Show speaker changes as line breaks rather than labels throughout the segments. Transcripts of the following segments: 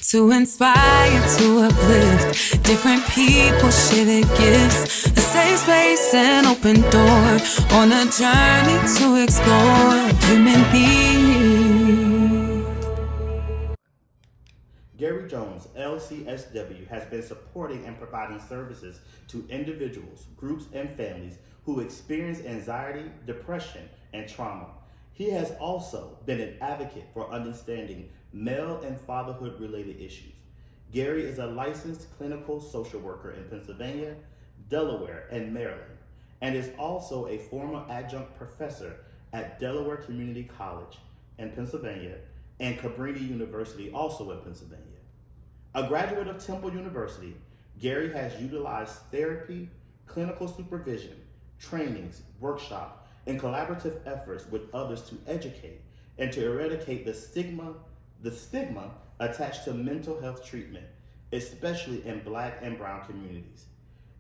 To inspire, to uplift, different people share their gifts. A safe space and open door on a journey to explore human beings.
Gary Jones, LCSW, has been supporting and providing services to individuals, groups, and families who experience anxiety, depression, and trauma. He has also been an advocate for understanding male and fatherhood related issues. Gary is a licensed clinical social worker in Pennsylvania, Delaware, and Maryland, and is also a former adjunct professor at Delaware Community College in Pennsylvania and Cabrini University, also in Pennsylvania. A graduate of Temple University, Gary has utilized therapy, clinical supervision, trainings, workshops, and collaborative efforts with others to educate and to eradicate the stigma attached to mental health treatment, especially in Black and Brown communities.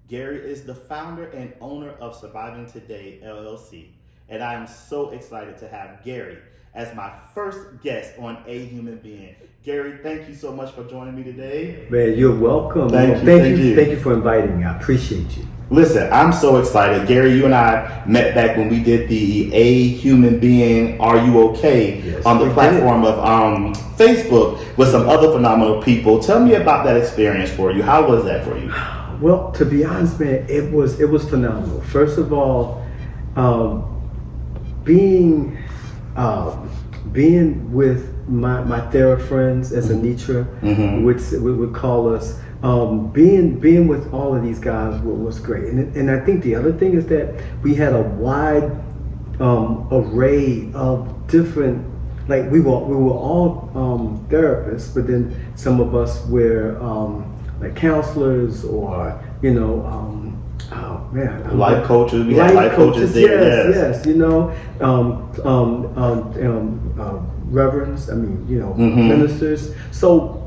Gary is the founder and owner of Surviving Today, LLC, and I am so excited to have Gary as my first guest on A Human Being. Gary, thank you so much for joining me today.
Man, you're welcome.
Thank you
for inviting me. I appreciate you.
Listen, I'm so excited. Gary, you and I met back when we did the A Human Being, Are You Okay?
Yes,
on the platform of Facebook with some other phenomenal people. Tell me about that experience for you. How was that for you?
Well, to be honest, man, it was phenomenal. First of all, being with my therapist friends, as Anitra would call us, being with all of these guys was great. And I think the other thing is that we had a wide array of different, like we were all therapists, but then some of us were like counselors or
life coaches. We had life coaches there.
Yes. Reverends. Ministers. So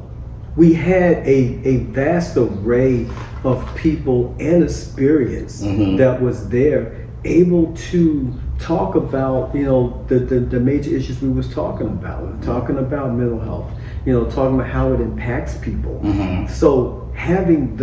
we had a vast array of people and experience that was there, able to talk about the major issues we was talking about. Talking about mental health. Talking about how it impacts people. So having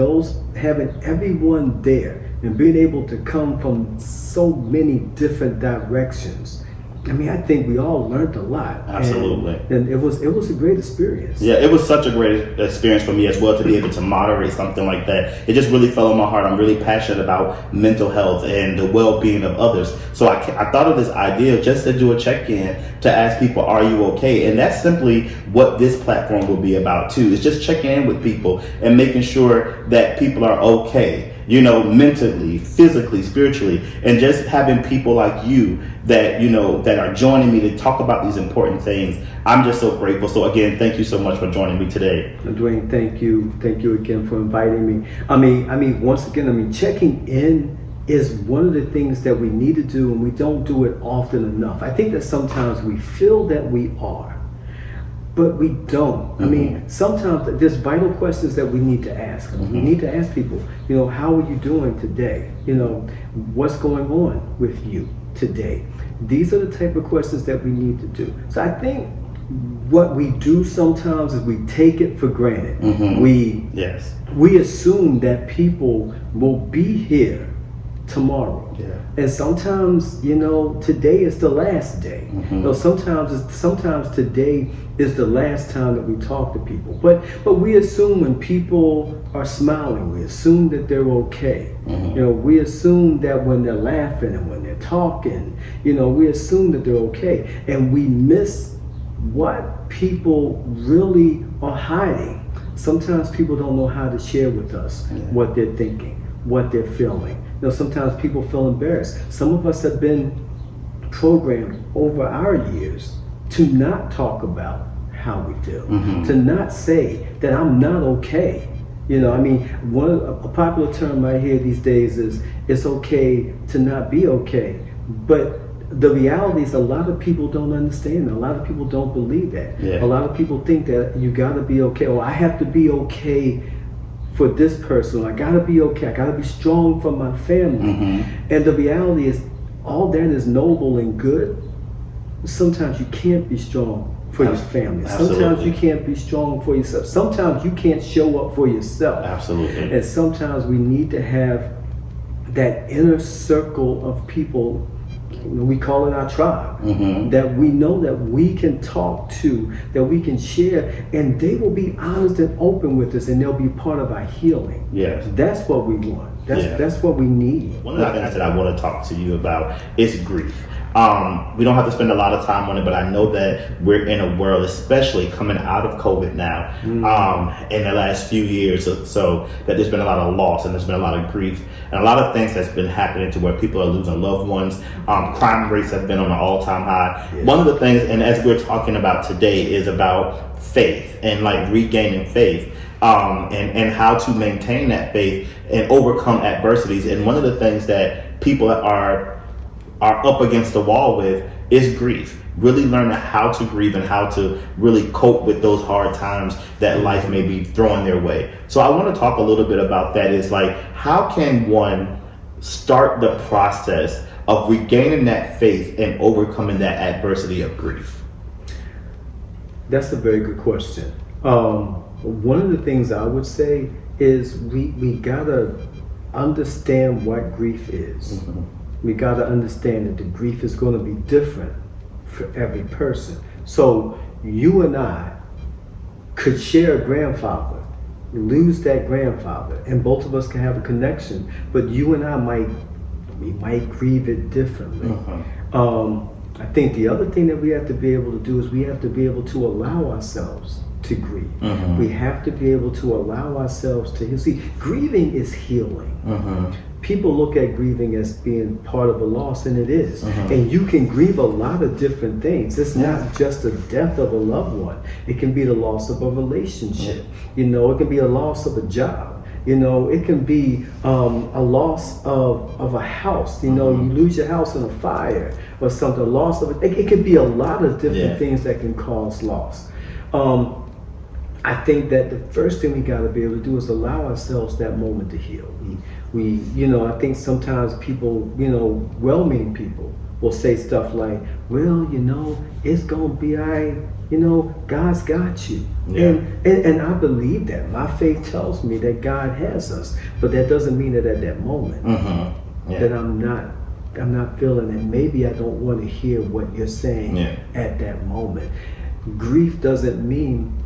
everyone there and being able to come from so many different directions, I think we all learned a lot.
Absolutely.
And it was a great experience.
Yeah, it was such a great experience for me as well to be able to moderate something like that. It just really fell on my heart. I'm really passionate about mental health and the well-being of others. So I thought of this idea just to do a check-in to ask people, are you okay? And that's simply what this platform will be about too. It's just checking in with people and making sure that people are okay, mentally, physically, spiritually, and just having people like you that are joining me to talk about these important things. I'm just so grateful. So again, thank you so much for joining me today.
Dwayne, thank you again for inviting me. Once again, checking in is one of the things that we need to do, and we don't do it often enough. I think that sometimes we feel that we are, but we don't. Sometimes there's vital questions that we need to ask. We need to ask people, how are you doing today? What's going on with you today? These are the type of questions that we need to do. So I think what we do sometimes is we take it for granted. We assume that people will be here tomorrow. And sometimes, today is the last day. Sometimes today is the last time that we talk to people. But we assume when people are smiling, we assume that they're okay. We assume that when they're laughing and when they're talking, we assume that they're okay. And we miss what people really are hiding. Sometimes people don't know how to share with us what they're thinking, what they're feeling. Sometimes people feel embarrassed. Some of us have been programmed over our years to not talk about how we feel, to not say that I'm not okay. A popular term I hear these days is it's okay to not be okay. But the reality is a lot of people don't understand. A lot of people don't believe that. A lot of people think that you gotta be okay, or I have to be okay for this person. I gotta be okay. I gotta be strong for my family. And the reality is all that is noble and good. Sometimes you can't be strong for your family.
Absolutely.
Sometimes you can't be strong for yourself. Sometimes you can't show up for yourself.
Absolutely.
And sometimes we need to have that inner circle of people, we call it our tribe, that we know that we can talk to, that we can share, and they will be honest and open with us, and they'll be part of our healing.
Yes.
That's what we want. That's what we need.
One of the things that I want to talk to you about is grief. We don't have to spend a lot of time on it, but I know that we're in a world, especially coming out of COVID now, in the last few years or so, that there's been a lot of loss and there's been a lot of grief and a lot of things that's been happening to where people are losing loved ones. Crime rates have been on an all-time high. Yeah. One of the things, and as we're talking about today, is about faith and like regaining faith. And how to maintain that faith and overcome adversities. And one of the things that people are up against the wall with is grief. Really learning how to grieve and how to really cope with those hard times that life may be throwing their way. So I want to talk a little bit about that. Is like, how can one start the process of regaining that faith and overcoming that adversity of grief?
That's a very good question. One of the things I would say is we gotta understand what grief is. We gotta understand that the grief is gonna be different for every person. So you and I could share a grandfather, lose that grandfather, and both of us can have a connection, but you and I might grieve it differently. I think the other thing that we have to be able to do is we have to be able to allow ourselves to grieve. We have to be able to allow ourselves to heal. See, grieving is healing. People look at grieving as being part of a loss, and it is. And you can grieve a lot of different things. It's not just the death of a loved one. It can be the loss of a relationship. You know, it can be a loss of a job. You know, it can be a loss of a house. You know, you lose your house in a fire or something. A loss of it can be a lot of different things that can cause loss. I think that the first thing we got to be able to do is allow ourselves that moment to heal. We, you know, I think sometimes people, you know, well-meaning people will say stuff like, well, you know, it's going to be all right. You know, God's got you. And I believe that. My faith tells me that God has us. But that doesn't mean that at that moment that I'm not feeling it. Maybe I don't want to hear what you're saying at that moment. Grief doesn't mean,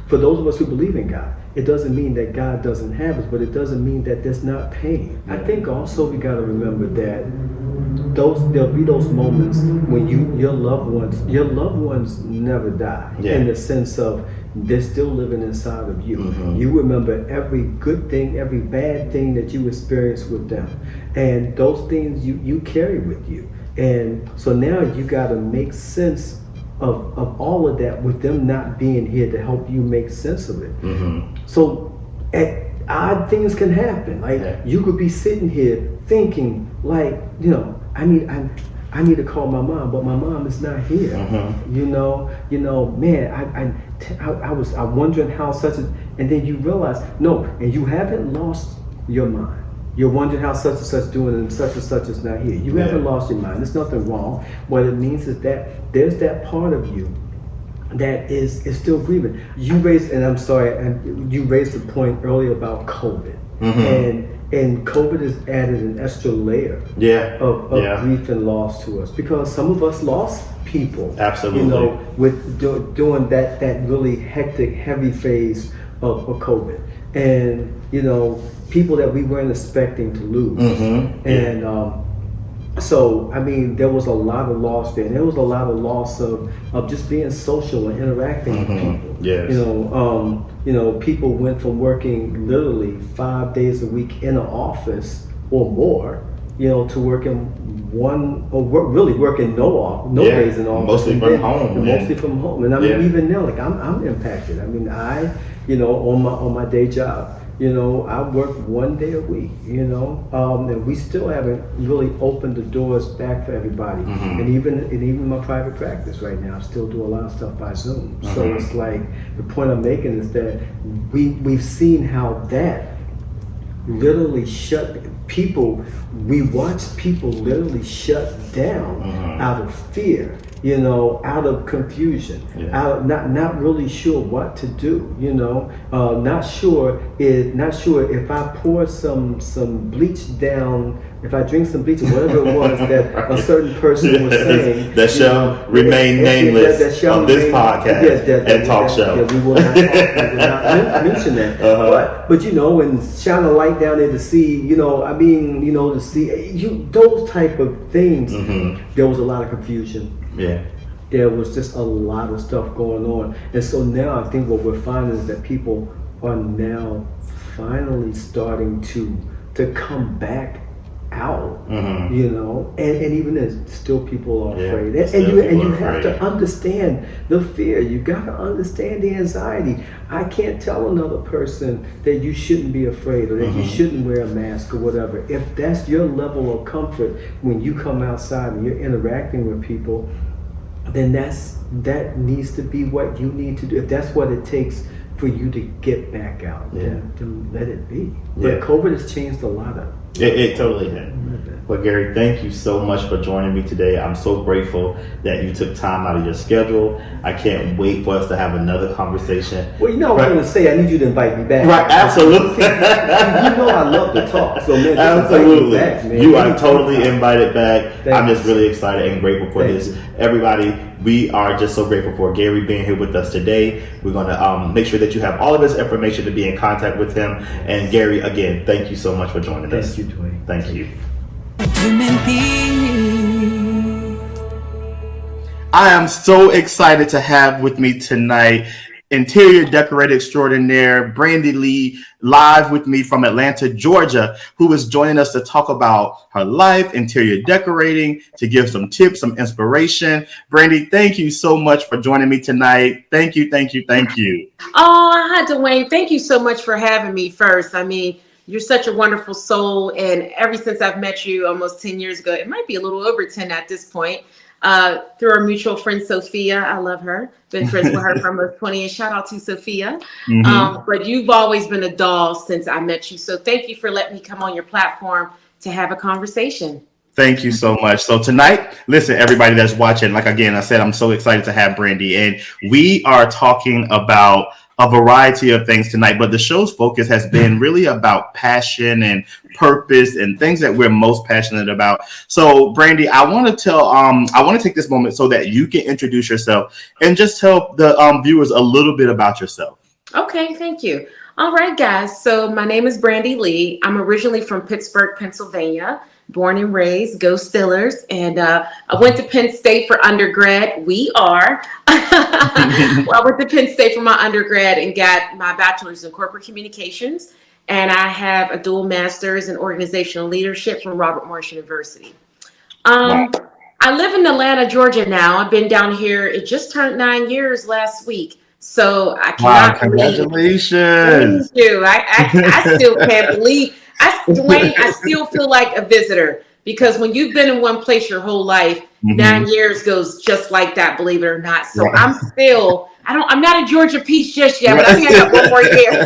for those of us who believe in God, it doesn't mean that God doesn't have us, but it doesn't mean that there's not pain. I think also we got to remember that there'll be those moments when your loved ones never die, in the sense of they're still living inside of you. You remember every good thing, every bad thing that you experienced with them, and those things you carry with you. And so now you got to make sense of all of that with them not being here to help you make sense of it. So odd things can happen. Like you could be sitting here thinking like, you know, I need to call my mom, but my mom is not here. You know, man, I wondering how such a, and then you realize, no, and you haven't lost your mind. You're wondering how such and such doing and such is not here. You haven't lost your mind. There's nothing wrong. What it means is that there's that part of you that is still grieving. You raised the point earlier about COVID. And COVID has added an extra layer of grief and loss to us, because some of us lost people.
Absolutely.
You know, with doing that really hectic, heavy phase of COVID. And, you know, people that we weren't expecting to lose. And so, I mean, there was a lot of loss there. And there was a lot of loss of just being social and interacting with people. You know, people went from working literally 5 days a week in an office or more, you know, to working working no days in office.
Mostly from home.
Mostly from home. And I mean, even now, like I'm impacted. I mean, you know, on my day job, you know, I work 1 day a week, you know, and we still haven't really opened the doors back for everybody. And even my private practice right now, I still do a lot of stuff by Zoom. So it's like, the point I'm making is that we've seen how that literally we watched people literally shut down out of fear out of confusion, out not really sure what to do, not sure if I pour some bleach down, if I drink some bleach or whatever it was that a certain person was saying
that shall remain nameless on this podcast and talk show.
Yeah, we will not mention that. But and shine a light down there to see, to see those type of things. There was a lot of confusion.
Yeah.
There was just a lot of stuff going on. And so now I think what we're finding is that people are now finally starting to come back out, and even then still people are afraid. And you have to understand the fear. You got to understand the anxiety. I can't tell another person that you shouldn't be afraid or that you shouldn't wear a mask or whatever. If that's your level of comfort when you come outside and you're interacting with people, then that needs to be what you need to do. If that's what it takes for you to get back out, then let it be. But COVID has changed a lot of
it totally did. Well, Gary, thank you so much for joining me today. I'm so grateful that you took time out of your schedule. I can't wait for us to have another conversation.
Well, I was going to say, I need you to invite me back.
Right, absolutely.
I love to talk. So, man,
absolutely.
Back, man.
You are totally invited back. I'm just really excited and grateful for this. Everybody, we are just so grateful for Gary being here with us today. We're going to make sure that you have all of his information to be in contact with him. And Gary, again, thank you so much for joining us.
Thank you, Dwayne.
Thank you. I am so excited to have with me tonight interior decorator extraordinaire Brandy Lee, live with me from Atlanta, Georgia, who is joining us to talk about her life, interior decorating, to give some tips, some inspiration. Brandy, thank you so much for joining me tonight. Thank you, thank you, thank you.
Oh, hi, Dwayne. Thank you so much for having me first. I mean, you're such a wonderful soul. And ever since I've met you almost 10 years ago, it might be a little over 10 at this point, through our mutual friend, Sophia. I love her. Been friends with her for almost 20 years. Shout out to Sophia. But you've always been a doll since I met you. So thank you for letting me come on your platform to have a conversation.
Thank you so much. So tonight, listen, everybody that's watching, like again, I said, I'm so excited to have Brandy. And we are talking about a variety of things tonight, but the show's focus has been really about passion and purpose and things that we're most passionate about. So Brandy, I want to take this moment so that you can introduce yourself and just tell the viewers a little bit about yourself.
Okay, thank you. All right, guys. So my name is Brandy Lee. I'm originally from Pittsburgh, Pennsylvania, born and raised, go Steelers. And I went to Penn State for undergrad. Well, I went to Penn State for my undergrad and got my bachelor's in corporate communications. And I have a dual master's in organizational leadership from Robert Morris University. I live in Atlanta, Georgia now. I've been down here. It just turned 9 years last week. So I cannot believe.
Congratulations.
Thank you. I still can't believe. Dwayne, I still feel like a visitor, because when you've been in one place your whole life, 9 years goes just like that, believe it or not. So I'm not a Georgia Peach just yet, but I think I got one more year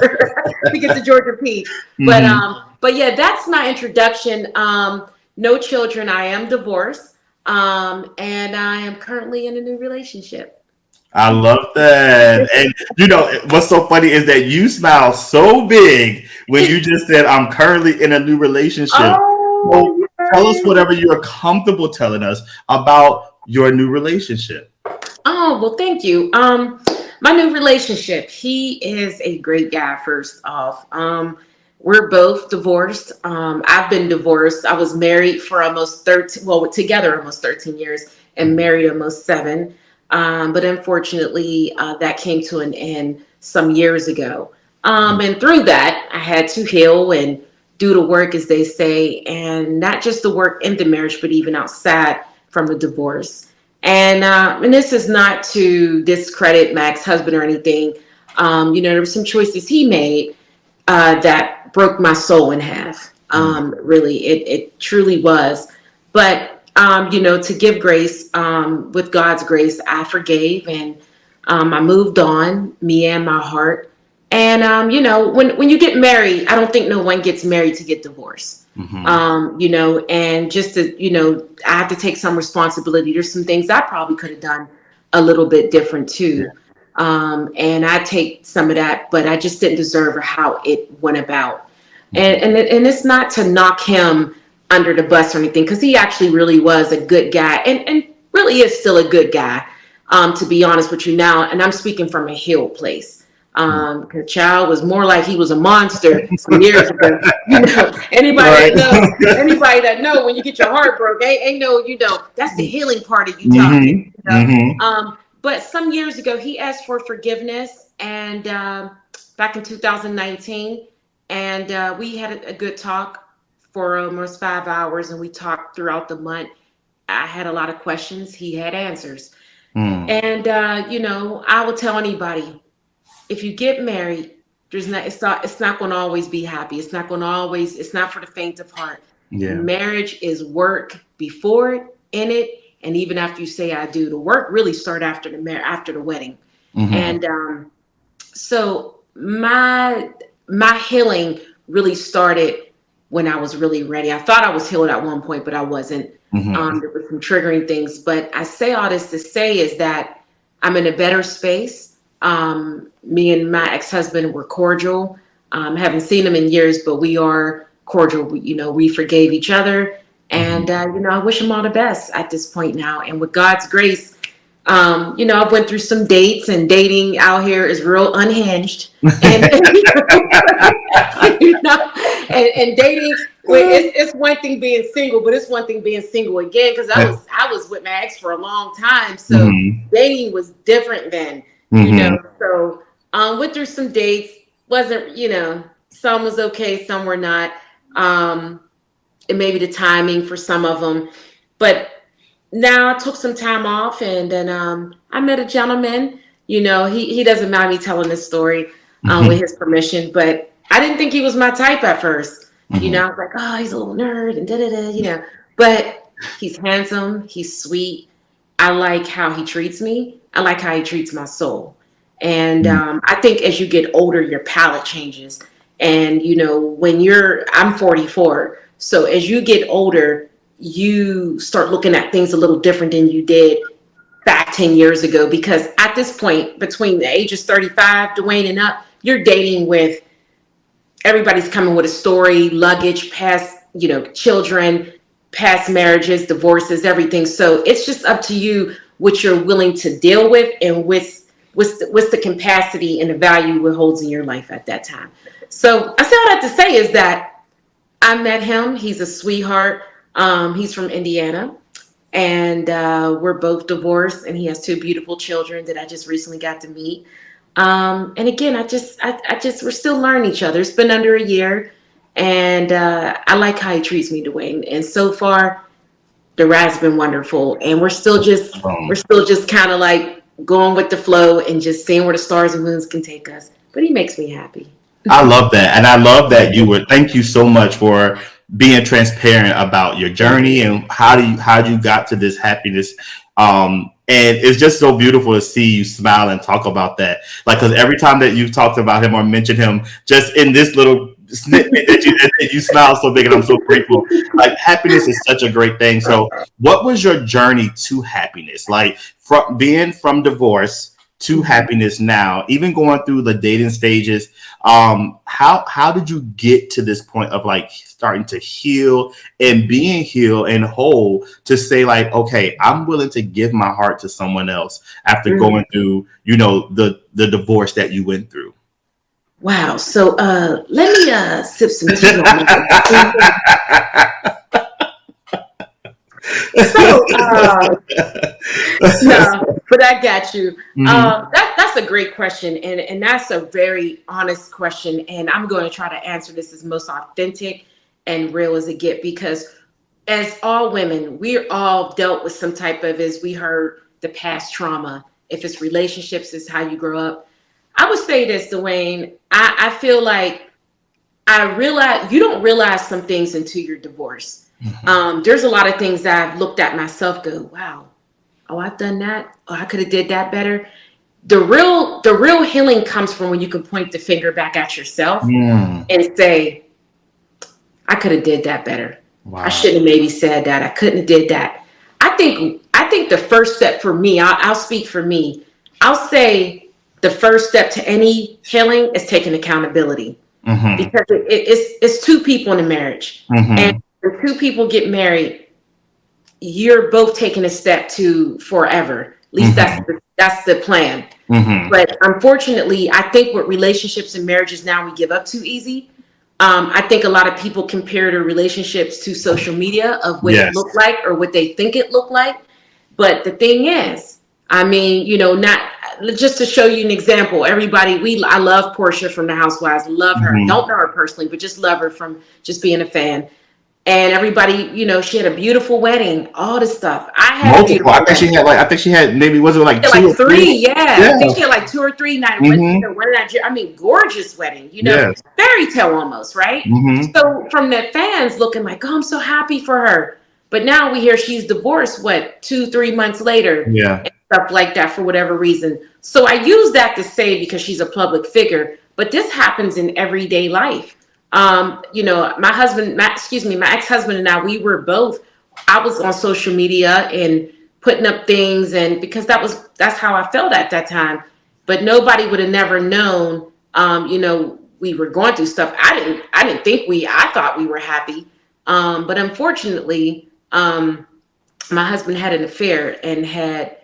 to get to Georgia Peach. But yeah, that's my introduction. No children. I am divorced. And I am currently in a new relationship.
I love that. And what's so funny is that you smile so big when you just said, I'm currently in a new relationship. Well, tell us whatever you're comfortable telling us about your new relationship.
Oh, well, thank you. My new relationship, he is a great guy, first off. We're both divorced. I've been divorced. I was married for almost 13, together almost 13 years and married almost 7. But unfortunately, that came to an end some years ago. And through that, I had to heal and do the work, as they say, and not just the work in the marriage, but even outside from the divorce. And this is not to discredit my ex-husband or anything. There were some choices he made that broke my soul in half. Really, it truly was. But to give grace, with God's grace, I forgave and I moved on, me and my heart. And, when you get married, I don't think no one gets married to get divorced. You know, and just to, you know, I have to take some responsibility. There's some things I probably could have done a little bit different too. And I take some of that, but I just didn't deserve how it went about. And it's not to knock him under the bus or anything, because he actually really was a good guy, and really is still a good guy, to be honest with you now. And I'm speaking from a healed place. The child was more like he was a monster some years ago. You know, anybody that know when you get your heart broke, ain't no, you know, that's the healing part of you talking. You know? But some years ago, he asked for forgiveness, and back in 2019, and we had a good talk for almost 5 hours, and we talked throughout the month. I had a lot of questions. He had answers. And, you know, I will tell anybody, if you get married, it's not going to always be happy. It's not for the faint of heart. Marriage is work before it, in it, and even after you say I do. The work really start after the wedding. And so my healing really started when I was really ready. I thought I was healed at one point, but I wasn't. There were some triggering things. But I say all this to say is that I'm in a better space. Me and my ex-husband were cordial. Haven't seen him in years, but we are cordial. We forgave each other. And, I wish him all the best at this point now. And with God's grace, I've went through some dates, and dating out here is real unhinged. And, and dating, it's one thing being single, but it's one thing being single again, because I was with my ex for a long time. So dating was different then. So went through some dates, wasn't, some was okay, some were not. And maybe the timing for some of them. But now I took some time off, and then I met a gentleman. He doesn't mind me telling this story with his permission, but I didn't think he was my type at first. I was like, oh, he's a little nerd and da-da-da, But he's handsome, he's sweet. I like how he treats me. I like how he treats my soul. And I think as you get older, your palate changes. And, I'm 44. So as you get older, you start looking at things a little different than you did back 10 years ago. Because at this point, between the ages 35, Dwayne, and up, you're dating with, everybody's coming with a story, luggage, past, children, past marriages, divorces, everything. So it's just up to you what you're willing to deal with, and what's the capacity and the value it holds in your life at that time. So I say all that to say is that I met him. He's a sweetheart. He's from Indiana, and we're both divorced, and he has 2 beautiful children that I just recently got to meet. And again, we're still learning each other. It's been under a year, and I like how he treats me, Dwayne. And so far, the ride's been wonderful, and we're still just kind of like going with the flow and just seeing where the stars and moons can take us. But he makes me happy.
I love that. And I love that thank you so much for being transparent about your journey and how you got to this happiness. And it's just so beautiful to see you smile and talk about that. Like, because every time that you've talked about him or mentioned him, just in this little snippet that you smile so big, and I'm so grateful. Like, happiness is such a great thing. So what was your journey to happiness? Like, from being from divorce to happiness now, even going through the dating stages, how did you get to this point of like starting to heal and being healed and whole to say like, okay, I'm willing to give my heart to someone else after going through, the divorce that you went through?
Wow. So let me sip some tea on that. So, no, but I got you. That's a great question, and that's a very honest question. And I'm going to try to answer this as most authentic and real as it get, because as all women, we're all dealt with some type of, as we heard, the past trauma. If it's relationships, it's how you grow up. I would say this, Dwayne. I feel like you don't realize some things until you're divorced. There's a lot of things that I've looked at myself, go, wow, oh, I've done that. Oh, I could have did that better. The real healing comes from when you can point the finger back at yourself and say, I could have did that better.
Wow.
I shouldn't have maybe said that. I couldn't have did that. I think the first step for me, I'll speak for me. I'll say the first step to any healing is taking accountability, because it's two people in a marriage, and when two people get married, you're both taking a step to forever. At least that's the plan. But unfortunately, I think with relationships and marriages now, we give up too easy. I think a lot of people compare their relationships to social media of what it looked like or what they think it looked like. But the thing is, I mean, not just to show you an example, I love Portia from the Housewives, love her. Don't know her personally, but just love her from just being a fan. And everybody, she had a beautiful wedding, all this stuff. I had
multiple. I think she had maybe, was it like two or
three? Yeah. I think she had like 2 or 3 nights. I mean, gorgeous wedding, fairy tale almost, right? So from the fans looking like, oh, I'm so happy for her. But now we hear she's divorced, 2-3 months later?
Yeah.
And stuff like that for whatever reason. So I use that to say, because she's a public figure, but this happens in everyday life. My ex-husband and I, I was on social media and putting up things, and because that's how I felt at that time. But nobody would have never known, we were going through stuff. I thought we were happy. But unfortunately, my husband had an affair and had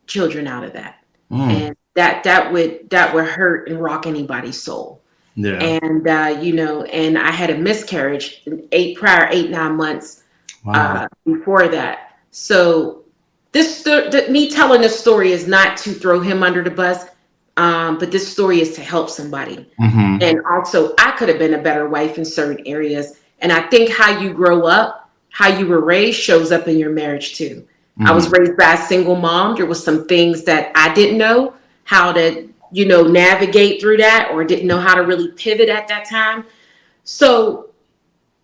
children out of that. And that would hurt and rock anybody's soul.
Yeah.
And and I had a miscarriage 8-9 months before that. So me telling this story is not to throw him under the bus, but this story is to help somebody. And also, I could have been a better wife in certain areas. And I think how you grow up, how you were raised, shows up in your marriage too. I was raised by a single mom. There was some things that I didn't know how to navigate through that, or didn't know how to really pivot at that time. So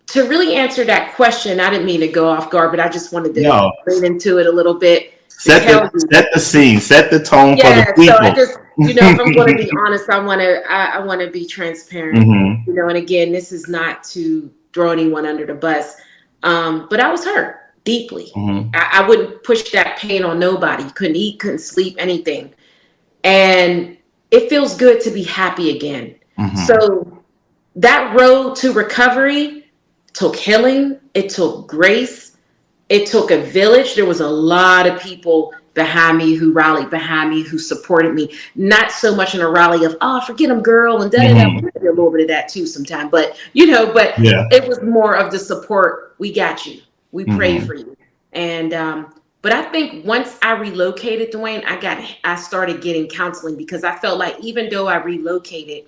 to really answer that question, I didn't mean to go off guard, but I just wanted to lean into it a little bit.
Set the scene, set the tone for the people.
So I just, if I'm going to be honest, I want to be transparent. And again, this is not to throw anyone under the bus, but I was hurt deeply. I wouldn't push that pain on nobody. Couldn't eat, couldn't sleep, anything. And it feels good to be happy again. So that road to recovery took healing. It took grace. It took a village. There was a lot of people behind me who rallied behind me, who supported me. Not so much in a rally of, oh, forget them, girl, and da-da-da. We did a little bit of that too sometimes. But, it was more of the support. We got you. We pray for you. And, but I think once I relocated, Dwayne, I started getting counseling, because I felt like even though I relocated,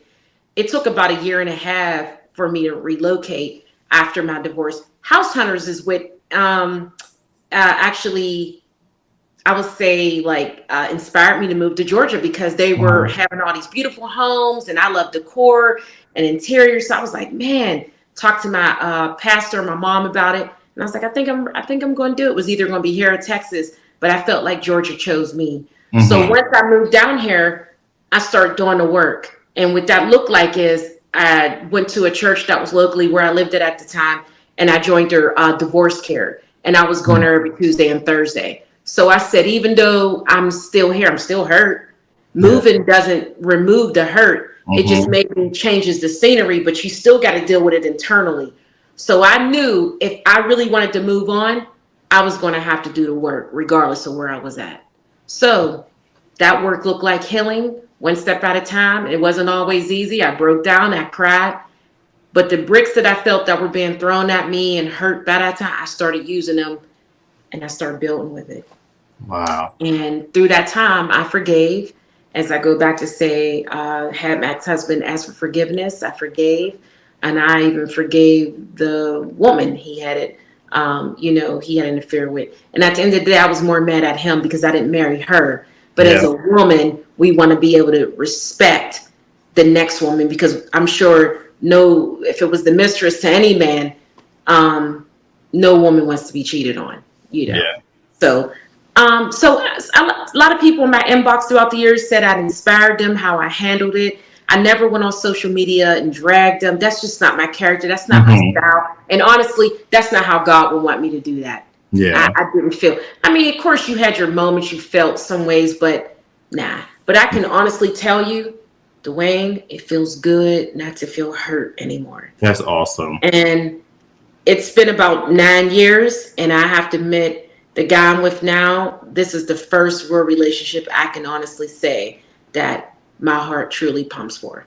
it took about 1.5 years for me to relocate after my divorce. House Hunters is what actually, I would say, inspired me to move to Georgia, because they were having all these beautiful homes, and I love decor and interior. So I was like, man, talk to my pastor and my mom about it. And I was like, I think I'm going to do it. It was either going to be here or Texas, but I felt like Georgia chose me. So once I moved down here, I started doing the work. And what that looked like is I went to a church that was locally where I lived at the time, and I joined their divorce care. And I was going there every Tuesday and Thursday. So I said, even though I'm still here, I'm still hurt. Moving doesn't remove the hurt. It just maybe changes the scenery, but you still got to deal with it internally. So I knew if I really wanted to move on, I was going to have to do the work regardless of where I was at. So that work looked like healing, one step at a time. It wasn't always easy. I broke down, I cried. But the bricks that I felt that were being thrown at me and hurt by that time, I started using them, and I started building with it.
Wow.
And through that time, I forgave. As I go back to say, had my ex-husband ask for forgiveness, I forgave. And I even forgave the woman he had he had an affair with. And at the end of the day, I was more mad at him because I didn't marry her. But as a woman, we want to be able to respect the next woman, because I'm sure if it was the mistress to any man, no woman wants to be cheated on, Yeah. So a lot of people in my inbox throughout the years said I'd inspired them, how I handled it. I never went on social media and dragged them. That's just not my character. That's not my style. And honestly, that's not how God would want me to do that.
Yeah.
I didn't feel. I mean, of course, you had your moments. You felt some ways, but nah. But I can honestly tell you, Dwayne, it feels good not to feel hurt anymore.
That's awesome.
And it's been about 9 years, and I have to admit, the guy I'm with now, this is the first real relationship I can honestly say that my heart truly pumps for.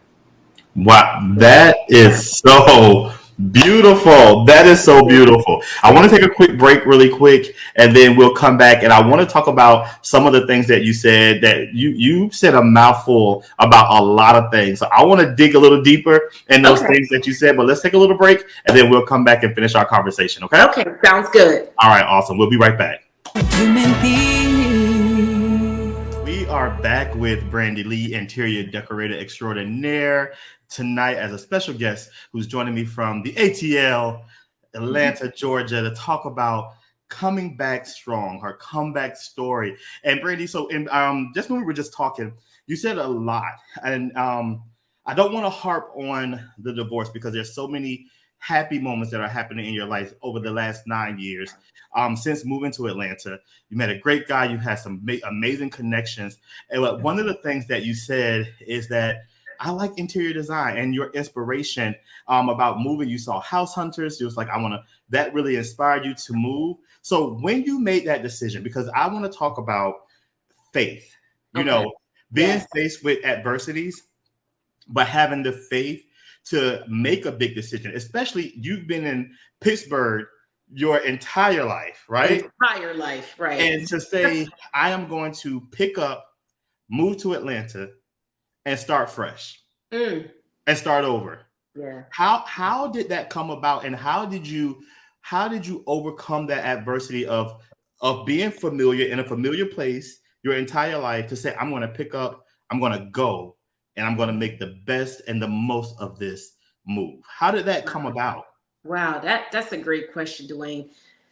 Wow, that is so beautiful. That is so beautiful. I want to take a quick break really quick, and then we'll come back, and I want to talk about some of the things that you said. That you said a mouthful about a lot of things. So I want to dig a little deeper in those things that you said, but let's take a little break, and then we'll come back and finish our conversation. Okay?
Okay, sounds good.
All right, awesome. We'll be right back.
Human being.
We are back with Brandy Lee, interior decorator extraordinaire, tonight as a special guest who's joining me from the ATL, Atlanta, Georgia, to talk about coming back strong, her comeback story. And Brandy, so just when we were just talking, you said a lot, and I don't want to harp on the divorce because there's so many happy moments that are happening in your life over the last 9 years. Since moving to Atlanta, you met a great guy. You had some amazing connections. And one of the things that you said is that I like interior design, and your inspiration about moving. You saw House Hunters. It was like, that really inspired you to move. So when you made that decision, because I want to talk about faith, being faced with adversities, but having the faith to make a big decision, especially you've been in Pittsburgh your entire life, right?
Entire life, right.
And to say, I am going to pick up, move to Atlanta, and start fresh and start over.
Yeah.
How did that come about, and how did you overcome that adversity of being familiar in a familiar place your entire life to say, I'm going to pick up, I'm going to go, and I'm going to make the best and the most of this move? How did that come about?
Wow, that's a great question, Dwayne.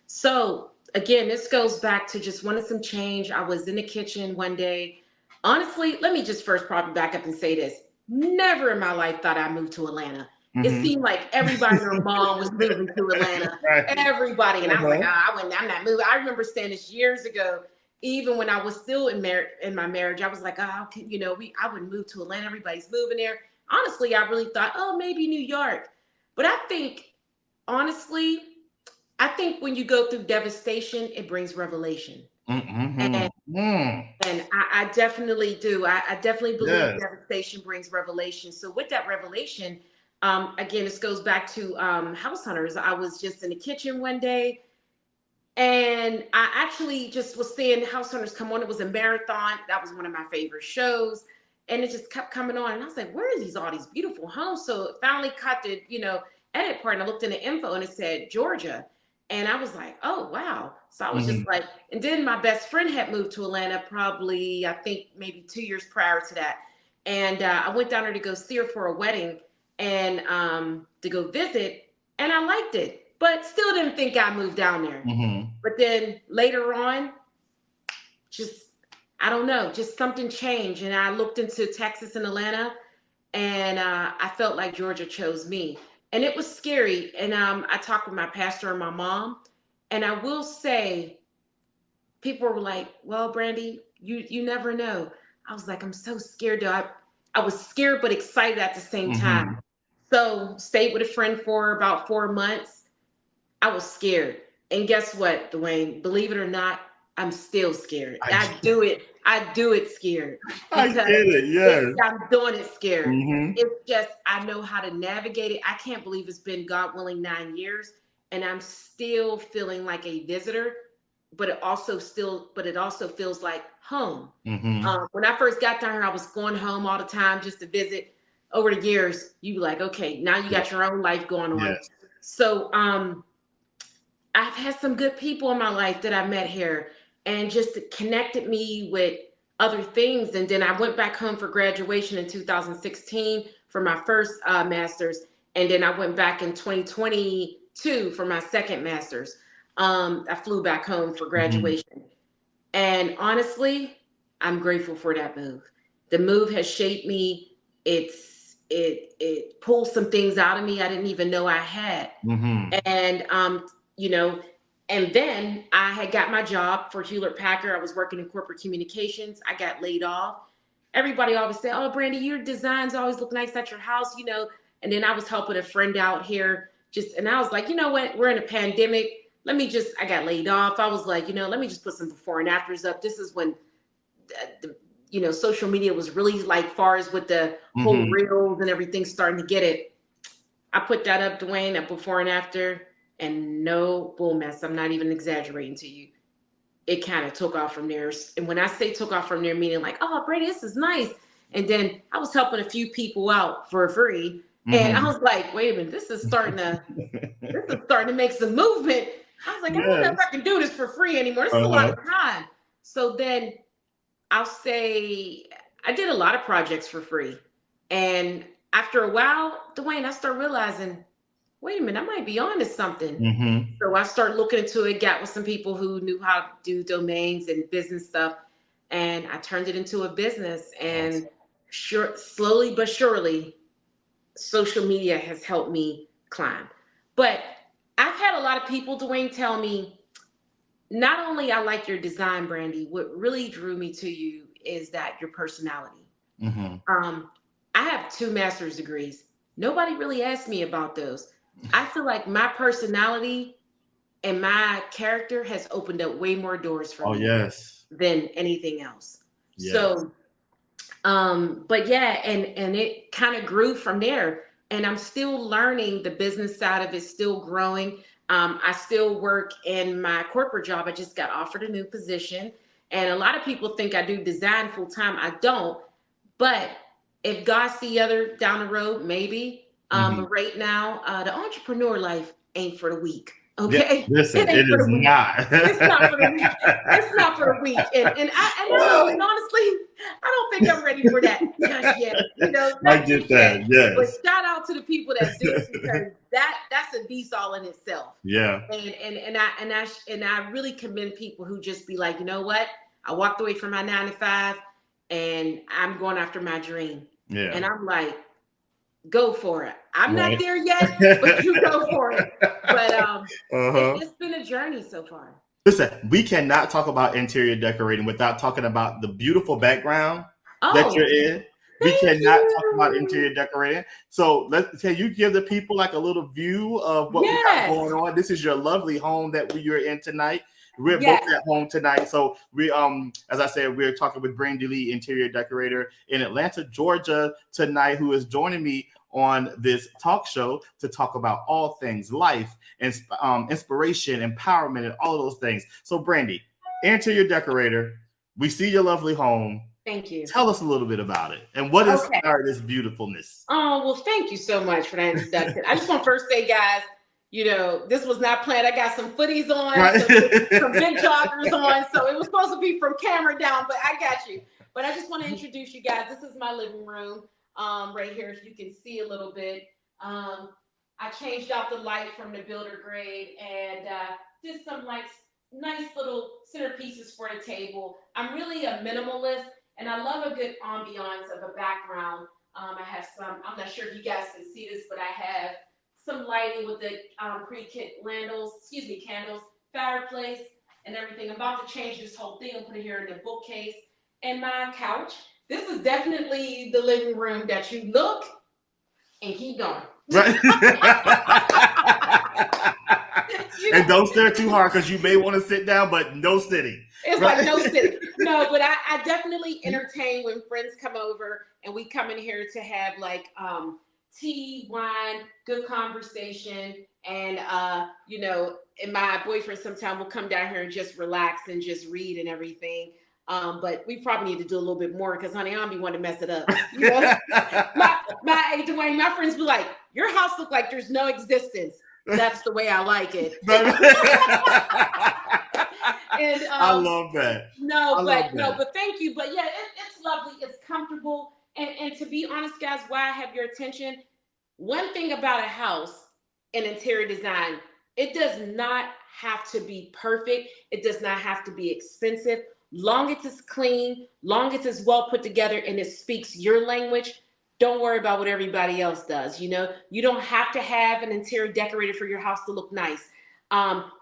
So again, this goes back to just wanting some change. I was in the kitchen one day. Honestly, let me just first probably back up and say this. Never in my life thought I moved to Atlanta. It seemed like everybody and their mom was moving to Atlanta. Right. Everybody. And I was like, I'm not moving. I remember saying this years ago, even when I was still in my marriage, I was like, I wouldn't move to Atlanta. Everybody's moving there. Honestly, I really thought, maybe New York. But I think when you go through devastation, it brings revelation. And I definitely do. I definitely believe devastation brings revelation. So with that revelation, again, this goes back to House Hunters. I was just in the kitchen one day, and I actually just was seeing House Hunters come on. It was a marathon. That was one of my favorite shows. And it just kept coming on. And I was like, where is all these beautiful homes? So it finally caught the, edit part, and I looked in the info and it said Georgia. And I was like, oh, wow. So I was just like, and then my best friend had moved to Atlanta probably, I think maybe 2 years prior to that. And I went down there to go see her for a wedding and to go visit. And I liked it, but still didn't think I moved down there. But then later on, I don't know, just something changed. And I looked into Texas and Atlanta, and I felt like Georgia chose me. And it was scary. And I talked with my pastor and my mom. And I will say, people were like, well, Brandy, you never know. I was like, I'm so scared. I was scared, but excited at the same time. So stayed with a friend for about 4 months. I was scared. And guess what, Dwayne? Believe it or not, I'm still scared. I do it scared.
I get it, yes.
I'm doing it scared. It's just, I know how to navigate it. I can't believe it's been, God willing, 9 years, and I'm still feeling like a visitor, but it also feels like home. When I first got down here, I was going home all the time just to visit. Over the years, you like, okay, now you got your own life going on. Yes. So I've had some good people in my life that I met here, and just connected me with other things. And then I went back home for graduation in 2016 for my first master's. And then I went back in 2022 for my second master's. I flew back home for graduation. And honestly, I'm grateful for that move. The move has shaped me. It's it pulled some things out of me I didn't even know I had. And you know, and then I had got my job for Hewlett Packard. I was working in corporate communications. I got laid off. Everybody always said, "Oh, Brandy, your designs always look nice at your house," you know. And then I was helping a friend out here, and I was like, you know what? We're in a pandemic. I got laid off. I was like, let me just put some before and afters up. This is when social media was really like far as with the whole reels and everything starting to get it. I put that up, Dwayne, that before and after, and no bull mess. I'm not even exaggerating to you. It kind of took off from there. And when I say took off from there, meaning like, oh, Brady, this is nice. And then I was helping a few people out for free. And I was like, wait a minute, this is starting to make some movement. I was like, I don't know if I can do this for free anymore. This is a lot of time. So then I'll say I did a lot of projects for free. And after a while, Dwayne, I started realizing, wait a minute, I might be on to something. So I started looking into it, got with some people who knew how to do domains and business stuff. And I turned it into a business. And slowly but surely, social media has helped me climb. But I've had a lot of people, Dwayne, tell me, not only I like your design, Brandy, what really drew me to you is that your personality. I have 2 master's degrees. Nobody really asked me about those. I feel like my personality and my character has opened up way more doors for me than anything else. So, but yeah, and it kind of grew from there. And I'm still learning the business side of it, still growing. I still work in my corporate job. I just got offered a new position. And a lot of people think I do design full time. I don't. But if God see other down the road, maybe. But right now, the entrepreneur life ain't for the weak. Okay,
listen, it is not.
It's not for the weak. It's not for the weak. And honestly, I don't think I'm ready for that just yet.
I get that. Yes.
But shout out to the people that do, because that's a beast all in itself.
Yeah.
And I really commend people who just be like, you know what? I walked away from my 9 to 5, and I'm going after my dream.
Yeah.
And I'm like, go for it. I'm not there yet, but you go for it. But it's been a journey so far.
Listen, we cannot talk about interior decorating without talking about the beautiful background that you're in. We cannot talk about interior decorating. So can you give the people like a little view of what we got going on? This is your lovely home that you're in tonight. We're both at home tonight. So we, as I said, we're talking with Brandy Lee, interior decorator in Atlanta, Georgia tonight, who is joining me on this talk show to talk about all things life and inspiration, empowerment, and all of those things. So Brandy, interior decorator, we see your lovely home.
Thank you.
Tell us a little bit about it and what inspired this beautifulness.
Oh, well, thank you so much for that introduction. I just want to first say, guys, this was not planned. I got some footies on, some big joggers on. So it was supposed to be from camera down, but I got you. But I just want to introduce you guys. This is my living room right here, as you can see a little bit. I changed out the light from the builder grade and did some nice little centerpieces for the table. I'm really a minimalist, and I love a good ambiance of a background. I have some, I'm not sure if you guys can see this, but I have some lighting with the pre-kit candles, fireplace, and everything. I'm about to change this whole thing and put it here in the bookcase and my couch. This is definitely the living room that you look and keep going.
Right. And don't stare too hard, because you may want to sit down, but no sitting.
It's like no sitting. No, but I definitely entertain when friends come over and we come in here to have tea, wine, good conversation, and and my boyfriend sometimes will come down here and just relax and just read and everything. But we probably need to do a little bit more, because honey, I don't be wanting to mess it up. Dwayne, my friends be like, your house look like there's no existence. That's the way I like it. And
I love that.
But thank you. But yeah, it's lovely. It's comfortable. And to be honest, guys, why I have your attention, one thing about a house in interior design, it does not have to be perfect. It does not have to be expensive. Long as it's clean, long as it's well put together and it speaks your language, don't worry about what everybody else does. You know, you don't have to have an interior decorator for your house to look nice.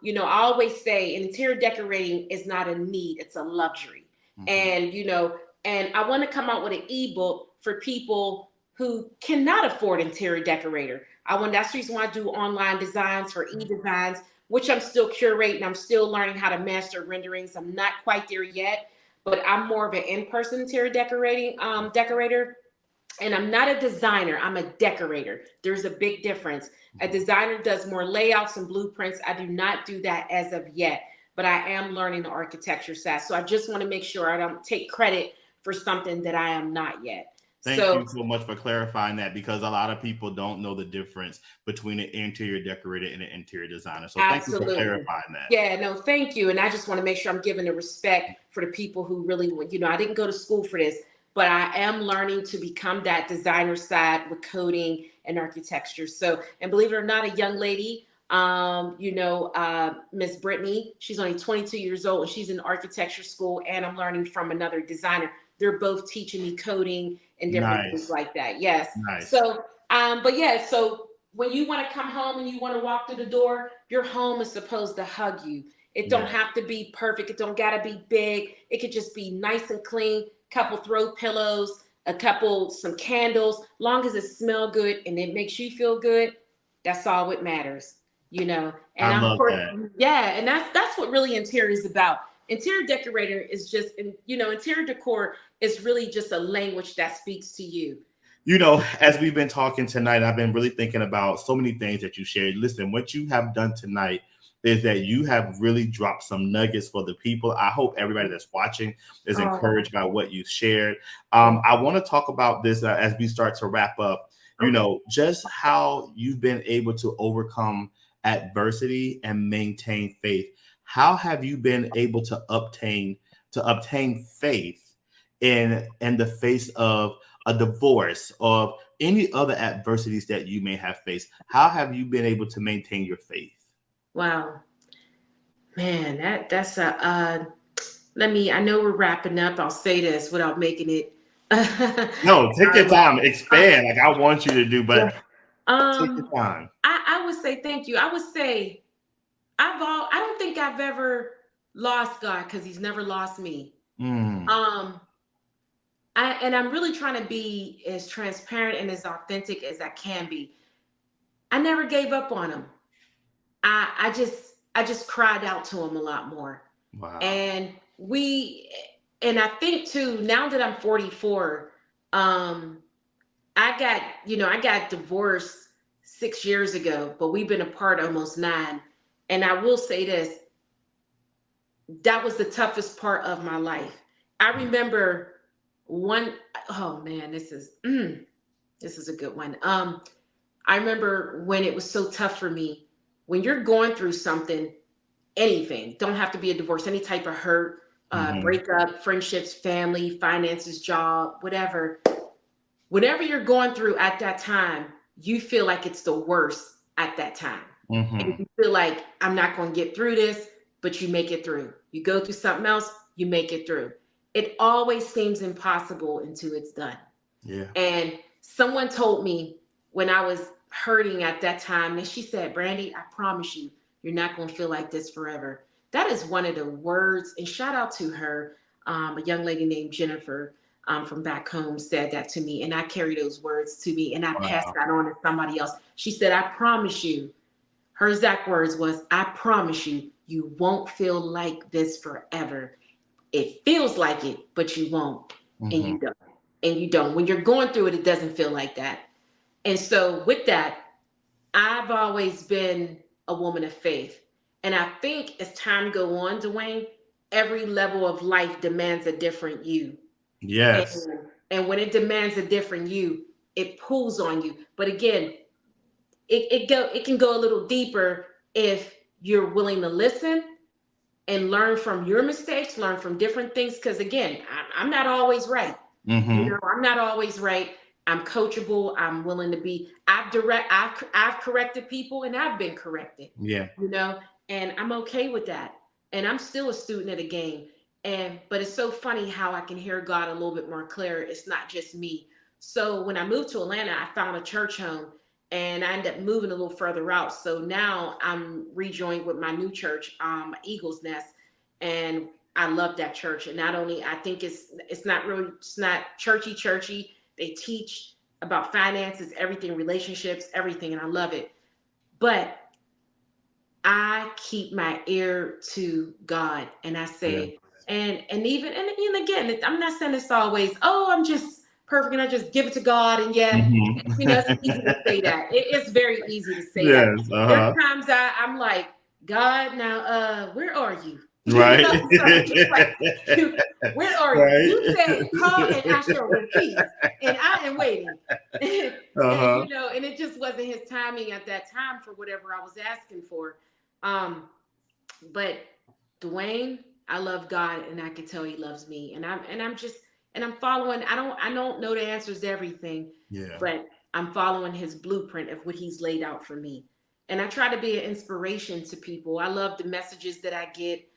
You know, I always say interior decorating is not a need, it's a luxury.
Mhm.
And, you know, and I want to come out with an ebook for people who cannot afford interior decorator. That's the reason why I do online designs for e-designs, which I'm still curating. I'm still learning how to master renderings. I'm not quite there yet, but I'm more of an in-person interior decorating decorator. And I'm not a designer, I'm a decorator. There's a big difference. A designer does more layouts and blueprints. I do not do that as of yet, but I am learning the architecture side. So I just want to make sure I don't take credit for something that I am not yet.
Thank you so much for clarifying that, because a lot of people don't know the difference between an interior decorator and an interior designer. So thank you for clarifying that.
Yeah, no, thank you. And I just want to make sure I'm giving the respect for the people who really, you know, I didn't go to school for this, but I am learning to become that designer side with coding and architecture. So, and believe it or not, a young lady, Miss Brittany, she's only 22 years old and she's in architecture school, and I'm learning from another designer. They're both teaching me coding and different things like that. Yes.
Nice.
So, but yeah, so when you want to come home and you want to walk through the door, your home is supposed to hug you. It don't have to be perfect. It don't gotta be big. It could just be nice and clean. Couple throw pillows, some candles. Long as it smell good and it makes you feel good, that's all what matters. You know. And
I love that.
Yeah, and that's what really interior is about. Interior decorator is just, you know, interior decor is really just a language that speaks to you.
You know, as we've been talking tonight, I've been really thinking about so many things that you shared. Listen, what you have done tonight is that you have really dropped some nuggets for the people. I hope everybody that's watching is encouraged by what you shared. I want to talk about this as we start to wrap up, you know, just how you've been able to overcome adversity and maintain faith. How have you been able to obtain faith in the face of a divorce, of any other adversities that you may have faced? How have you been able to maintain your faith?
Wow, man, that's a. I know we're wrapping up. I'll say this without making it.
No, take your time, expand. Like I want you to do, but take your time.
I would say thank you. I would say I don't think I've ever lost God, because He's never lost me. I'm really trying to be as transparent and as authentic as I can be. I never gave up on Him. I just cried out to Him a lot more.
Wow.
And I think too, now that I'm 44, I got divorced 6 years ago, but we've been apart almost 9. And I will say this, that was the toughest part of my life. I remember this is a good one. I remember when it was so tough for me. When you're going through something, anything, don't have to be a divorce, any type of hurt, breakup, friendships, family, finances, job, whatever you're going through at that time, you feel like it's the worst at that time. And you feel like, I'm not going to get through this, but you make it through. You go through something else, you make it through. It always seems impossible until it's done.
Yeah.
And someone told me when I was hurting at that time, and she said, Brandy, I promise you, you're not going to feel like this forever. That is one of the words, and shout out to her, a young lady named Jennifer from back home said that to me, and I carry those words to me, and I passed that on to somebody else. She said, I promise you, her exact words was, I promise you, you won't feel like this forever. It feels like it, but you won't, and you don't. And you don't. When you're going through it, it doesn't feel like that. And so with that, I've always been a woman of faith. And I think as time go on, Dwayne, every level of life demands a different you.
Yes.
And when it demands a different you, it pulls on you. But again, it can go a little deeper if you're willing to listen and learn from your mistakes, learn from different things. Because again, I'm not always right. You know, I'm not always right. I'm coachable. I'm willing to be. I've corrected people, and I've been corrected.
Yeah.
You know, and I'm okay with that. And I'm still a student of the game. But it's so funny how I can hear God a little bit more clear. It's not just me. So when I moved to Atlanta, I found a church home, and I ended up moving a little further out. So now I'm rejoined with my new church, Eagles Nest, and I love that church. And not only I think it's not churchy. They teach about finances, everything, relationships, everything, and I love it. But I keep my ear to God, and I say, and even and again, I'm not saying it's always, oh, I'm just perfect and I just give it to God, and it's easy to say that. It's very easy to say that.
Yes.
There's times I'm like, God, now, where are you?
Right.
So just like, where are you? You said call and I shall repeat, and I am waiting. And and it just wasn't his timing at that time for whatever I was asking for. But Dwayne, I love God, and I can tell he loves me, and I'm following. I don't know the answers to everything, but I'm following his blueprint of what he's laid out for me. And I try to be an inspiration to people. I love the messages that I get,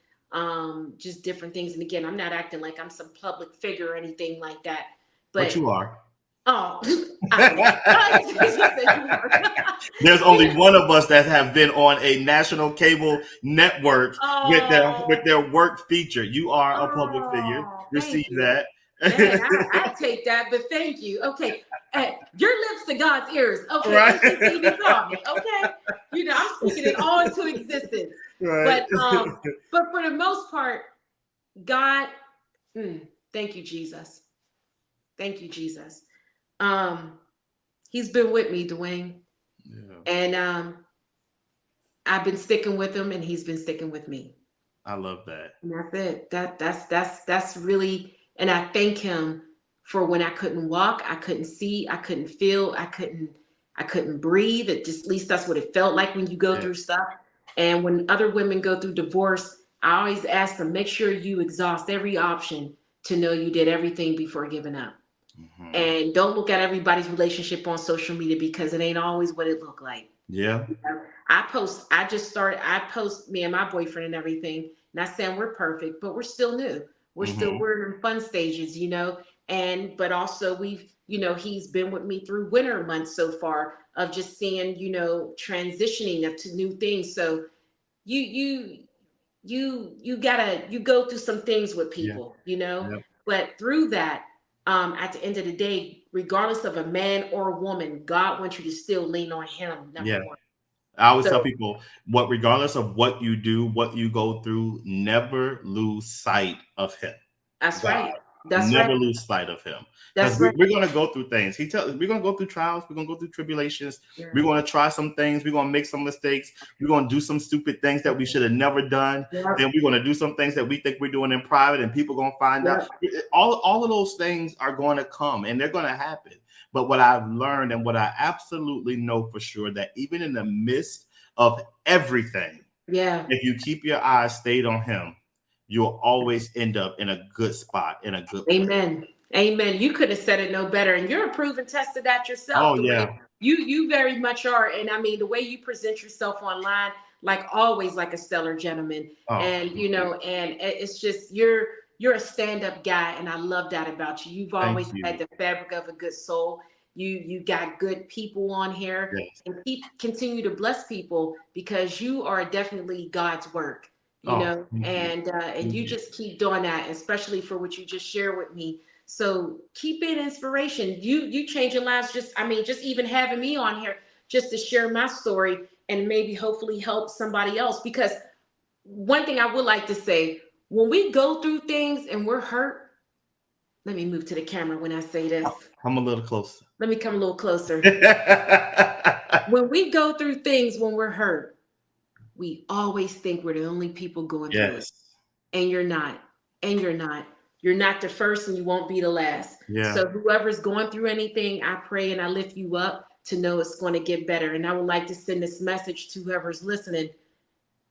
just different things. And again, I'm not acting like I'm some public figure or anything like that.
But you are.
Oh,
there's only one of us that have been on a national cable network with their work feature. You are a public figure. Receive that.
Man, I take that, but thank you. Okay. Your lips to God's ears. Okay.
Right.
Even call me. Okay. I'm speaking it all into existence. Right. But for the most part, God, thank you, Jesus. Thank you, Jesus. He's been with me, Dwayne. Yeah. And I've been sticking with him, and he's been sticking with me.
I love that.
And that's it. That's really, and I thank him for when I couldn't walk, I couldn't see, I couldn't feel, I couldn't breathe. At least that's what it felt like when you go through stuff. And when other women go through divorce, I always ask them, make sure you exhaust every option to know you did everything before giving up. Mm-hmm. And don't look at everybody's relationship on social media, because it ain't always what it looked like.
Yeah.
I post me and my boyfriend and everything. Not saying we're perfect, but we're still new. We're in fun stages, but also we've, he's been with me through winter months so far of just seeing, transitioning up to new things. So you go through some things with people, but through that, at the end of the day, regardless of a man or a woman, God wants you to still lean on him. Number one.
I always tell people, regardless of what you do, what you go through, never lose sight of him.
That's right.
Never lose sight of him. Because we're going to go through things. We're going to go through trials. We're going to go through tribulations. Yeah. We're going to try some things. We're going to make some mistakes. We're going to do some stupid things that we should have never done. Yeah. Then we're going to do some things that we think we're doing in private, and people are going to find out. All of those things are going to come, and they're going to happen. But what I've learned, and what I absolutely know for sure, that even in the midst of everything, if you keep your eyes stayed on him, you'll always end up in a good spot, in a good place.
Amen. You could have said it no better. And you're a proven test of that yourself.
Oh, yeah.
You very much are. And I mean, the way you present yourself online, like always, like a stellar gentleman. And, and it's just, you're a stand-up guy. And I love that about you. You've always had the fabric of a good soul. You got good people on here. Yes. And continue to bless people, because you are definitely God's work. And you just keep doing that, especially for what you just shared with me. So keep it inspiration. You changing lives. Just even having me on here just to share my story and maybe hopefully help somebody else. Because one thing I would like to say, when we go through things and we're hurt, let me move to the camera when I say this.
Come a little closer.
Let me come a little closer. When we go through things when we're hurt, we always think we're the only people going through it. And you're not. You're not the first, and you won't be the last. Yeah. So whoever's going through anything, I pray and I lift you up to know it's going to get better. And I would like to send this message to whoever's listening.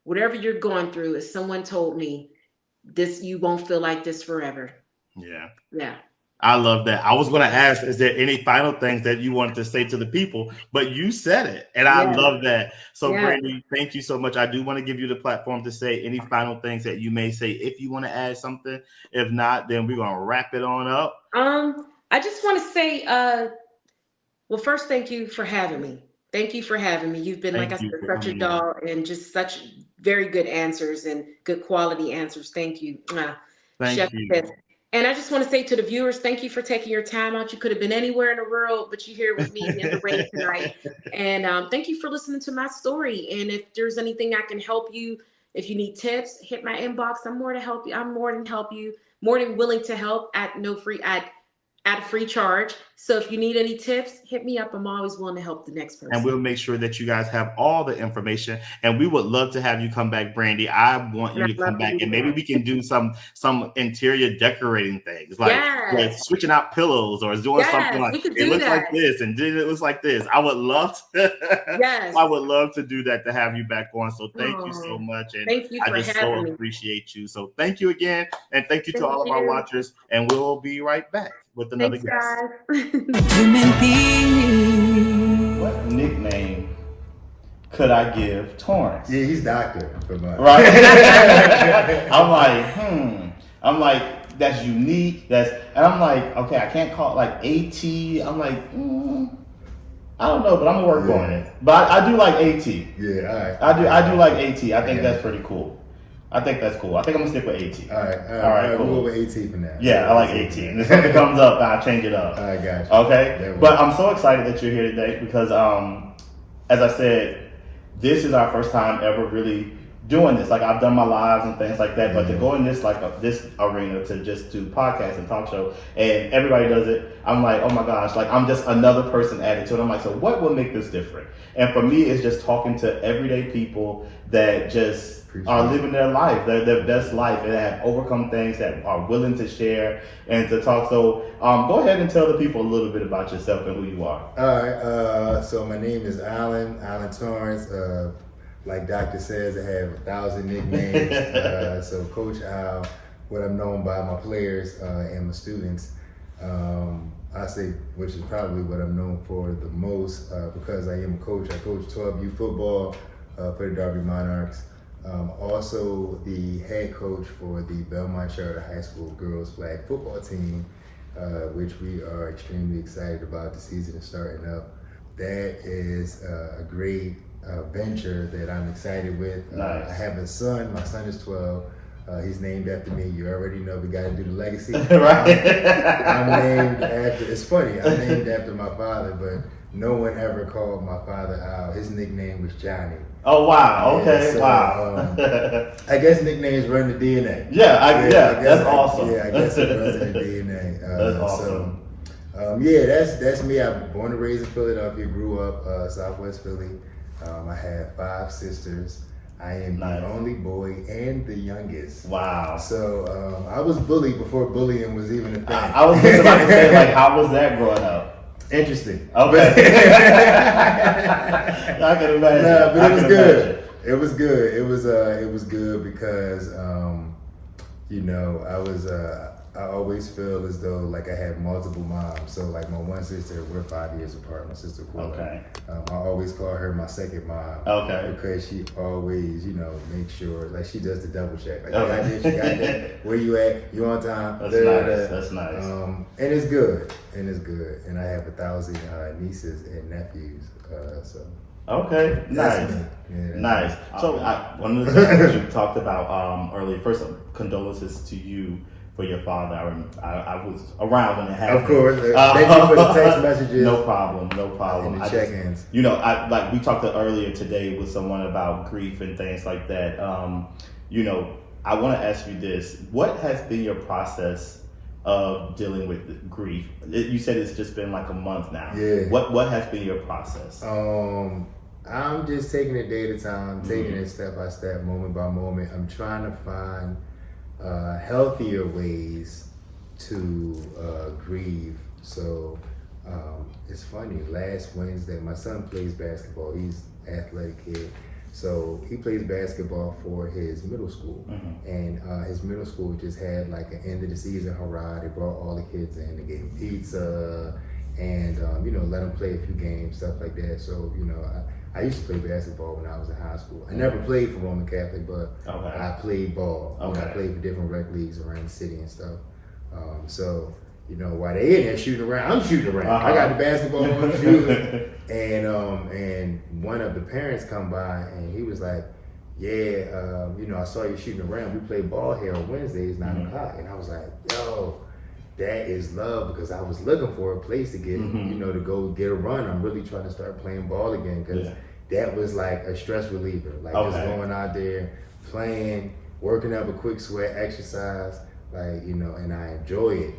Whatever you're going through, as someone told me, you won't feel like this forever.
Yeah.
Yeah.
I love that. I was going to ask, is there any final things that you wanted to say to the people? But you said it, and I love that. So, Brandy, thank you so much. I do want to give you the platform to say any final things that you may say if you want to add something. If not, then we're going to wrap it on up.
I just want to say, well, first, thank you for having me. Thank you for having me. You've been, like I
Thank
said,
you for
such a
coming in.
doll and just such very good answers and good quality answers. Thank you. Chef
Thank you.
Kiss. And I just want to say to the viewers, thank you for taking your time out. You could have been anywhere in the world, but you're here with me in the rain tonight. And thank you for listening to my story. And if there's anything I can help you, if you need tips, hit my inbox. I'm more to help you. I'm more than help you, more than willing to help at a free charge. So if you need any tips, hit me up. I'm always willing to help the next person.
And we'll make sure that you guys have all the information. And we would love to have you come back, Brandy. I want you to come back, and maybe we can do some interior decorating things, like switching out pillows or doing something like it looks like this and it looks like this. I would love to. I would love to do that, to have you back on. So thank you so much, and
thank you for
I just
having me.
appreciate you. So thank you again, and thank you to all of our watchers. And we'll be right back with another guest.
Human being.
What nickname could I give Torrance?
Yeah, he's Doctor.
Right? I'm like, that's unique. And I'm like, okay, I can't call it like AT. I'm like, I don't know, but I'm gonna work on it. But I do like AT.
Yeah, all right.
I do like AT. I think that's pretty cool. I think that's cool. I think I'm gonna stick with AT.
All right, cool. We'll go with AT for now.
Yeah, I like AT. And if something comes up, I'll change it up.
I got you.
Okay? But I'm so excited that you're here today because, as I said, this is our first time ever really doing this. Like, I've done my lives and things like that, but to go in this this arena to just do podcasts and talk show, and everybody does it, I'm like, oh my gosh, like I'm just another person added to it. I'm like, so what will make this different? And for me, it's just talking to everyday people that just are living their life, their best life, and have overcome things, that are willing to share and to talk. So go ahead and tell the people a little bit about yourself and who you are.
All right, so my name is Alan Torrance. Like Doctor says, I have 1,000 nicknames. So Coach Al, what I'm known by my players and my students, I say, which is probably what I'm known for the most, because I am a coach. I coach 12U football for the Derby Monarchs. Also the head coach for the Belmont Charter High School girls flag football team, which we are extremely excited about. The season is starting up. That is a great venture that I'm excited with.
Nice.
I have a son. My son is 12. He's named after me. You already know we got to do the legacy.
Right.
I'm named after, it's funny, I'm named after my father, but no one ever called my father Al. His nickname was Johnny.
Oh, wow. Okay.
So,
wow.
I guess nicknames run the DNA.
Yeah, that's awesome.
Yeah, I guess it runs in the DNA.
That's awesome.
So, that's me. I was born and raised in Philadelphia, grew up Southwest Philly. I have 5 sisters. I am the only boy and the youngest.
Wow.
So I was bullied before bullying was even a thing.
I was just about to say, like, how was that growing up?
Interesting.
Okay. I can imagine.
No, but it was good. It was good. It was good because I always feel as though like I had multiple moms. So like my one sister, we're 5 years apart. My sister Quilla.
Okay.
I always call her my second mom.
Okay.
Because she always, makes sure, like she does the double check. Like, you got this, you got that. Where you at? You on time?
That's nice. That's nice.
And it's good. And I have 1,000 nieces and nephews.
Okay, nice.
Yeah,
nice. So one of the things that you talked about earlier, first, condolences to you for your father. I was around when it happened.
Of course. Thank you for the text messages.
No problem.
And the check-ins.
We talked earlier today with someone about grief and things like that. I want to ask you this. What has been your process of dealing with grief? You said it's just been like a month now.
Yeah.
What has been your process?
I'm just taking it day at a time, taking it step by step, moment by moment. I'm trying to find healthier ways to grieve. So it's funny, last Wednesday, my son plays basketball. He's an athletic kid. So he plays basketball for his middle school. And his middle school just had like an end of the season hurrah. They brought all the kids in, they gave them pizza and let them play a few games, stuff like that. So, I used to play basketball when I was in high school. I never played for Roman Catholic, but I played ball.
Okay.
I played for different rec leagues around the city and stuff. So while they in there shooting around, I'm shooting around. I got the basketball, I'm shooting. And one of the parents come by and he was like, yeah, I saw you shooting around. We play ball here on Wednesdays, 9 o'clock. And I was like, yo, that is love, because I was looking for a place to get, to go get a run. I'm really trying to start playing ball again, because that was like a stress reliever. Like just going out there, playing, working up a quick sweat, exercise, like, and I enjoy it.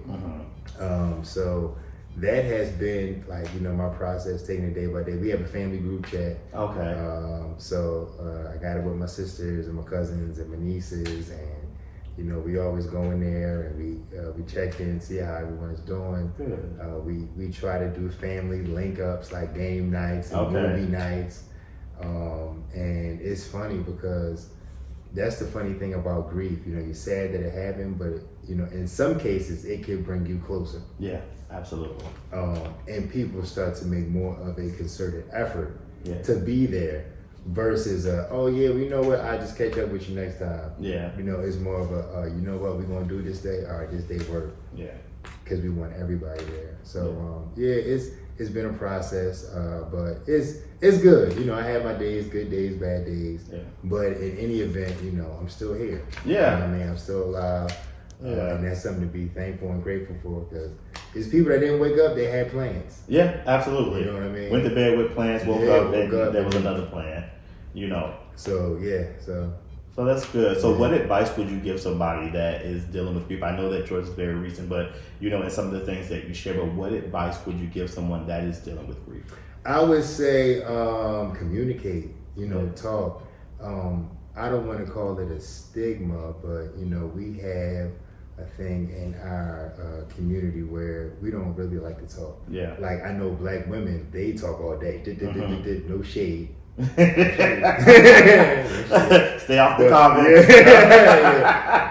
So that has been like, my process, taking it day by day. We have a family group chat. So I got it with my sisters and my cousins and my nieces, and we always go in there and we check in, see how everyone's doing. We try to do family link ups, like game nights and movie nights. And it's funny because that's the funny thing about grief. You're sad that it happened, but in some cases it can bring you closer.
Yeah, absolutely.
And people start to make more of a concerted effort to be there, versus oh yeah, you know what, I just catch up with you next time. It's more of a you know what, we're gonna do this day, all right, this day work. Because we want everybody there. So it's been a process, but it's good. I have my days, good days, bad days. But in any event, I'm still here. I'm still alive. And that's something to be thankful and grateful for, because it's people that didn't wake up, they had plans.
Yeah, absolutely.
You know what I mean?
Went to bed with plans, woke up, there was another plan. So that's good. So what advice would you give somebody that is dealing with grief? I know that yours is very recent, but and some of the things that you share, but what advice would you give someone that is dealing with grief?
I would say communicate, talk. I don't want to call it a stigma, but we have a thing in our community where we don't really like to talk. Like I know black women, they talk all day. No shade.
Stay off the comments.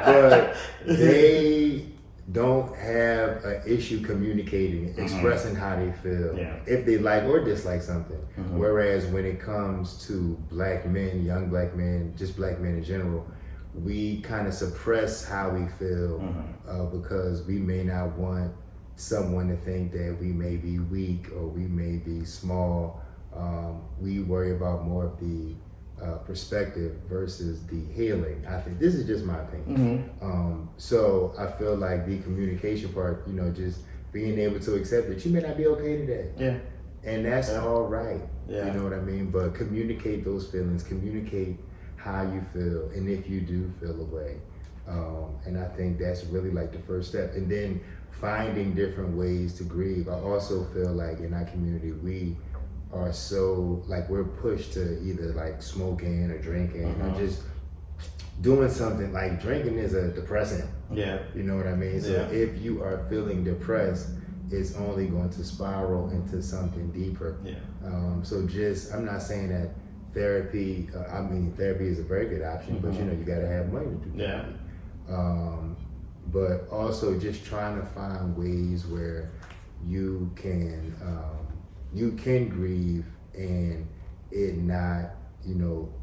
But they don't have an issue communicating, expressing how they feel, if they like or dislike something. Whereas when it comes to black men, young black men, just black men in general, we kind of suppress how we feel because we may not want someone to think that we may be weak or we may be small. We worry about more of the perspective versus the healing. I think this is just my opinion. So I feel like the communication part, just being able to accept that you may not be okay today. And that's all right. You know what I mean? But communicate those feelings, communicate how you feel, and if you do feel away. And I think that's really like the first step. And then finding different ways to grieve. I also feel like in our community, we are so like we're pushed to either like smoking or drinking or just doing something. Like drinking is a depressant. You know what I mean? So if you are feeling depressed, it's only going to spiral into something deeper. So just, I'm not saying that therapy, therapy is a very good option, but you gotta have money to do therapy. But also just trying to find ways where you can grieve and it not,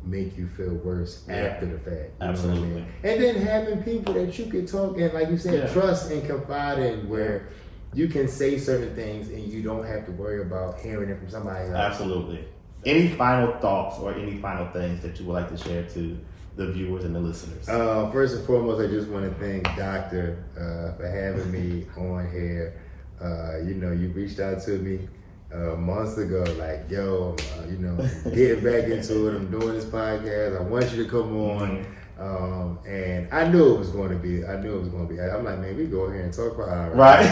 make you feel worse after the fact.
Absolutely.
What I mean? And then having people that you can talk and, like you said, trust and confide in, where you can say certain things and you don't have to worry about hearing it from somebody else.
Absolutely. Any final thoughts or any final things that you would like to share to the viewers and the listeners?
First and foremost, I just want to thank Doctor for having me on here. You reached out to me months ago, like, yo, getting back into it. I'm doing this podcast. I want you to come on. And I knew it was going to be. I'm like, man, we go here and talk for hours.
Right.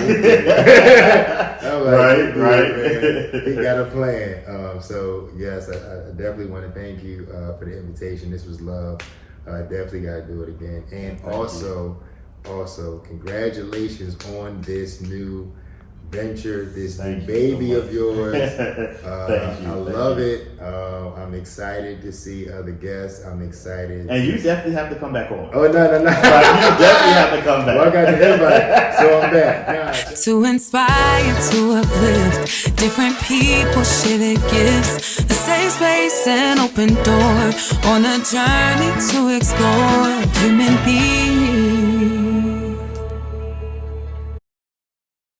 I'm like, man, he got a plan. So yes, I definitely want to thank you for the invitation. This was love. I definitely got to do it again. And also, congratulations on this new venture, this new baby of yours.
Thank you.
I love it. I'm excited to see other guests. I'm excited.
And you definitely have to come back on.
Oh, no.
You definitely have to come back.
Well, I got the invite, so I'm back.
To inspire, to uplift, different people share their gifts. A safe space and open door on a journey to explore human beings.